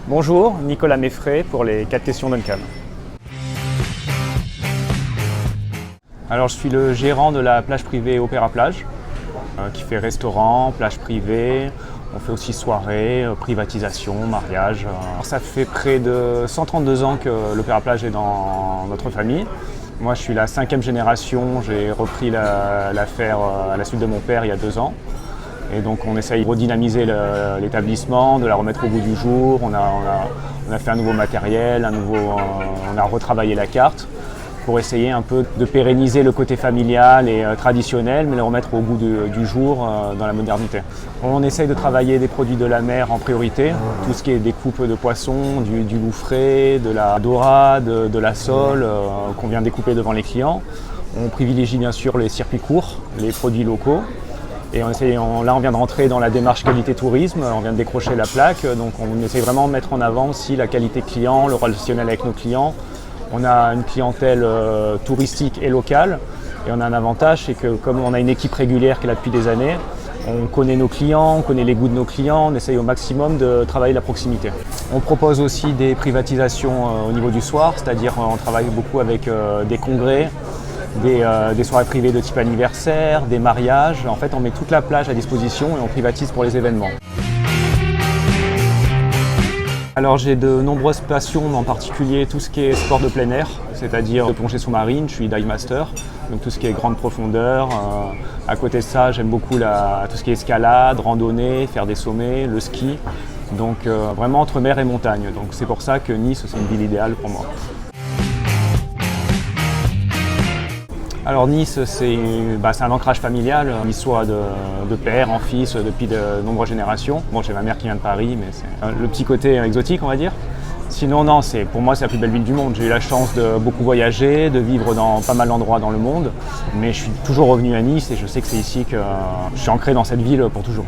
Bonjour, Nicolas Meffray pour les 4 questions Duncan. Alors je suis le gérant de la plage privée Opéra Plage, qui fait restaurant, plage privée. On fait aussi soirées, privatisation, mariage. Ça fait près de 132 ans que l'Opéra Plage est dans notre famille. Moi je suis la 5e génération, j'ai repris l'affaire à la suite de mon père il y a 2 ans. Et donc on essaye de redynamiser l'établissement, de la remettre au goût du jour. On a fait un nouveau matériel, on a retravaillé la carte pour essayer un peu de pérenniser le côté familial et traditionnel, mais le remettre au goût du jour dans la modernité. On essaye de travailler des produits de la mer en priorité, tout ce qui est des coupes de poissons, du loup frais, de la dorade, de la sole qu'on vient découper devant les clients. On privilégie bien sûr les circuits courts, les produits locaux. Et là on vient de rentrer dans la démarche qualité tourisme, on vient de décrocher la plaque, donc on essaie vraiment de mettre en avant aussi la qualité client, le relationnel avec nos clients. On a une clientèle touristique et locale, et on a un avantage, c'est que comme on a une équipe régulière qui est là depuis des années, on connaît nos clients, on connaît les goûts de nos clients, on essaye au maximum de travailler la proximité. On propose aussi des privatisations au niveau du soir, c'est-à-dire on travaille beaucoup avec des congrès, des soirées privées de type anniversaire, des mariages. En fait, on met toute la plage à disposition et on privatise pour les événements. Alors j'ai de nombreuses passions, en particulier tout ce qui est sport de plein air, c'est-à-dire de plongée sous-marine, je suis dive master, donc tout ce qui est grande profondeur. À côté de ça, j'aime beaucoup tout ce qui est escalade, randonnée, faire des sommets, le ski, donc vraiment entre mer et montagne. Donc c'est pour ça que Nice, c'est une ville idéale pour moi. Alors Nice, c'est un ancrage familial, l'histoire de père en fils depuis de nombreuses générations. Bon, j'ai ma mère qui vient de Paris, mais c'est le petit côté exotique, on va dire. Sinon, non, pour moi, c'est la plus belle ville du monde. J'ai eu la chance de beaucoup voyager, de vivre dans pas mal d'endroits dans le monde, mais je suis toujours revenu à Nice et je sais que c'est ici que je suis ancré dans cette ville pour toujours.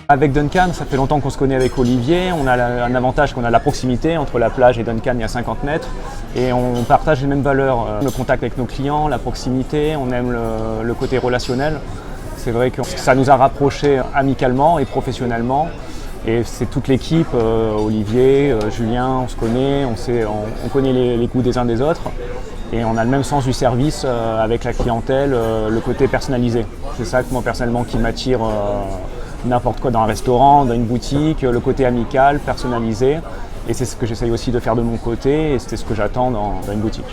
Avec Duncan, ça fait longtemps qu'on se connaît avec Olivier. On a un avantage qu'on a la proximité entre la plage et Duncan, il y a 50 mètres. Et on partage les mêmes valeurs, le contact avec nos clients, la proximité, on aime le côté relationnel. C'est vrai que ça nous a rapprochés amicalement et professionnellement. Et c'est toute l'équipe, Olivier, Julien, on se connaît, on connaît les goûts des uns des autres. Et on a le même sens du service avec la clientèle, le côté personnalisé. C'est ça que moi personnellement qui m'attire n'importe quoi dans un restaurant, dans une boutique, le côté amical, personnalisé. Et c'est ce que j'essaye aussi de faire de mon côté et c'est ce que j'attends dans une boutique.